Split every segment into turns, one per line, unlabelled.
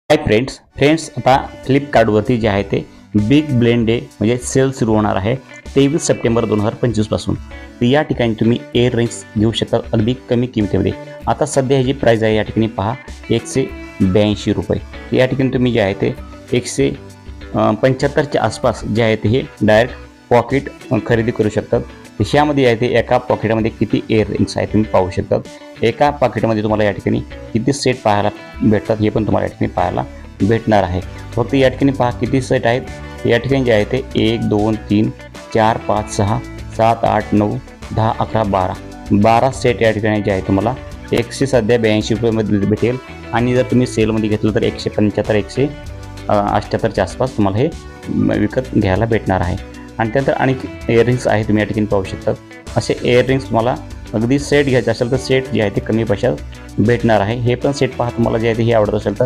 Hi friends आता फ्लिपकार्टवरती जे आहे ते बिग ब्लेंड डे म्हणजे सेल सुरू होणार आहे 23 सप्टेंबर 2025 पासून। तर या ठिकाणी तुम्ही इयर रिंग्स घेऊ शकता अगदी कमी किमतीमध्ये। आता सध्या ह्याची प्राइस आहे या ठिकाणी पहा 182 रुपये। या ठिकाणी तुम्ही जे आहे ते 175 च्या आसपास जे आहे ते हे डायरेक्ट पॉकेट खरेदी करू शकतात। ह्यामध्ये आहे ते एका पॉकेटमध्ये किती इयर रिंग्स आहेत तुम्ही पाहू शकता। एका पॉकेटमध्ये तुम्हाला या ठिकाणी किती सेट पाहायला भेटतात हे पण तुम्हाला या ठिकाणी पाहायला भेटणार आहे। फक्त या ठिकाणी पहा किती सेट आहेत। या ठिकाणी जे आहे ते 1 2 3 4 5 6 7 8 9 10 11 12 सेट या ठिकाणी जे आहे तुम्हाला सध्या 82 रुपयामध्ये भेटेल। आणि जर तुम्ही सेलमध्ये घेतलं तर 175 178 च्या आसपास तुम्हाला हे विकत घ्यायला भेटणार आहे। आणि त्यानंतर आणखी इयरिंग्स आहे तुम्ही या ठिकाणी पाहू शकता। असे इयरिंग्स तुम्हाला अगदी सेट घ्यायचे असेल तर सेट जे आहे ते कमी पैशात भेटणार आहे। हे पण सेट पहा तुम्हाला जे आहे ते हे आवडत असेल तर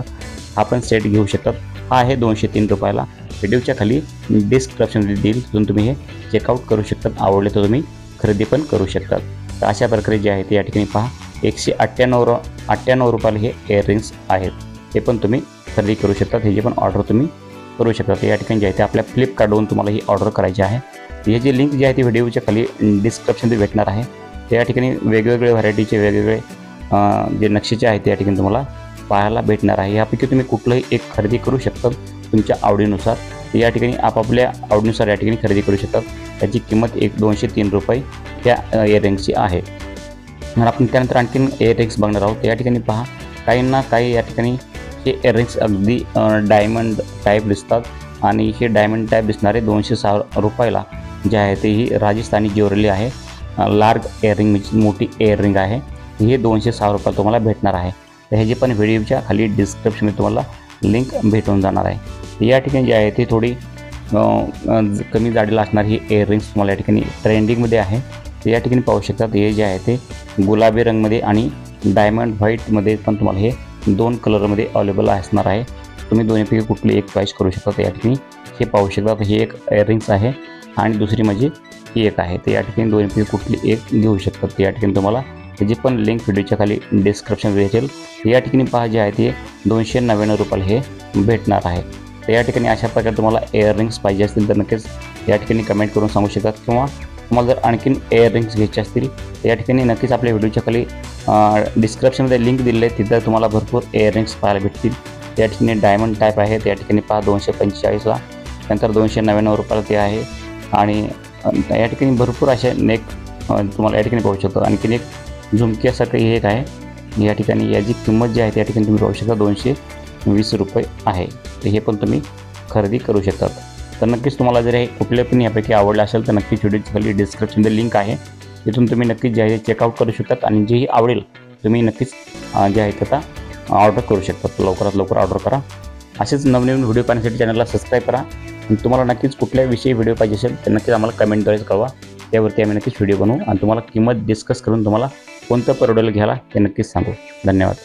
हा पण सेट घेऊ शकतात। हा आहे 203 रुपयाला। व्हिडिओच्या खाली डिस्क्रिप्शनमध्ये देईल तिथून तुम्ही हे चेकआउट करू शकतात। आवडले तर तुम्ही खरेदी पण करू शकतात। तर अशा प्रकारे जे आहे ते या ठिकाणी पहा 198 रुपयाला हे इयरिंग्स आहेत। हे पण तुम्ही खरेदी करू शकतात। ह्याची पण ऑर्डर तुम्ही करू शकता। या ठिकाणी जे आहे ते आपल्या फ्लिपकार्टवरून तुम्हाला ही ऑर्डर करायची आहे। याची लिंक जी आहे ती व्हिडिओच्या खाली डिस्क्रिप्शनमध्ये भेटणार आहे। त्या ठिकाणी वेगवेगळे व्हरायटीचे वेगवेगळे जे नक्षीचे आहेत त्या ठिकाणी तुम्हाला पाहायला भेटणार आहे। यापैकी तुम्ही कुठलंही एक खरेदी करू शकता तुमच्या आवडीनुसार। या ठिकाणी आपापल्या आवडीनुसार या ठिकाणी खरेदी करू शकतात। त्याची किंमत 203 रुपये त्या इयरिंग्सची आहे। तर आपण त्यानंतर आणखीन इयरिंग्स बघणार आहोत। या ठिकाणी पहा काहींना काही या ठिकाणी हे इयरिंग्स अगदी डायमंड टाईप दिसतात आणि हे डायमंड टाईप दिसणारे 206 रुपयाला जे आहे ते ही राजस्थानी ज्वेलरी आहे। लार्ज इयरिंग म्हणजे मोठी इयरिंग आहे। हे 206 रुपयाला तुम्हाला भेटणार आहे। तर ह्याची पण व्हिडिओच्या खाली डिस्क्रिप्शनमध्ये तुम्हाला लिंक भेटून जाणार आहे। या ठिकाणी जे आहे ते थोडी कमी जाडीला असणारी ही इयरिंग्स तुम्हाला या ठिकाणी ट्रेंडिंगमध्ये आहे। तर या ठिकाणी पाहू शकतात हे जे आहे ते गुलाबी रंगमध्ये आणि डायमंड व्हाईटमध्ये पण तुम्हाला हे 2 कलरमध्ये अवेलेबल असणार आहे। तुम्ही दोन्हीपैकी कुठली एक चॉईस करू शकता। या ठिकाणी हे पाहू शकता हे एक इयरिंग्स आहे आणि दुसरी म्हणजे ही एक आहे। तर या ठिकाणी दोन्हीपैकी कुठली एक घेऊ शकतात। या ठिकाणी तुम्हाला त्याची पण लिंक व्हिडिओच्या खाली डिस्क्रिप्शन भेटेल। या ठिकाणी पहा जे आहे ते 299 रुपयाला हे भेटणार आहे। तर या ठिकाणी अशा प्रकारे तुम्हाला इयरिंग्स पाहिजे असतील तर नक्कीच या ठिकाणी कमेंट करून सांगू शकतात। किंवा तुम्हाला जर आणखीन इयरिंग्स घ्यायचे असतील तर या ठिकाणी नक्कीच आपल्या व्हिडिओच्या खाली डिस्क्रिप्शनमध्ये लिंक दिलेली आहे। तिथं तुम्हाला भरपूर इयरिंग्स पाहायला भेटतील। या ठिकाणी डायमंड टाईप आहे। या ठिकाणी पहा 245ला नंतर 299 रुपयाला ते आहे। आणि या ठिकाणी भरपूर असे नेक तुम्हाला या ठिकाणी पाहू शकतो। आणखीन एक झुमक्यासाठी हे एक आहे। या ठिकाणी याची किंमत जी आहे त्या ठिकाणी तुम्ही पाहू शकता 220 रुपये आहे। तर हे पण तुम्ही खरेदी करू शकतात। तर नक्कीच तुम्हाला जर हे कुठले पण यापैकी आवडलं असेल तर नक्कीच व्हिडिओच्या खाली डिस्क्रिप्शनमध्ये लिंक आहे। तिथून तुम्ही नक्कीच जे आहे चेकआउट करू शकतात आणि जेही आवडेल तुम्ही नक्कीच जे आहे ते आता ऑर्डर करू शकतात। लवकरात लवकर ऑर्डर करा। असेच नवनवीन व्हिडिओ पाहण्यासाठी चॅनलला सबस्क्राईब करा। आणि तुम्हाला नक्कीच कुठल्या विषयी व्हिडिओ पाहिजे असेल तर नक्कीच आम्हाला कमेंटद्वारे कळवा। त्यावरती आम्ही नक्कीच व्हिडिओ बनवू आणि तुम्हाला किंमत डिस्कस करून तुम्हाला कोणतं परवडेल घ्यायला ते नक्कीच सांगू। धन्यवाद।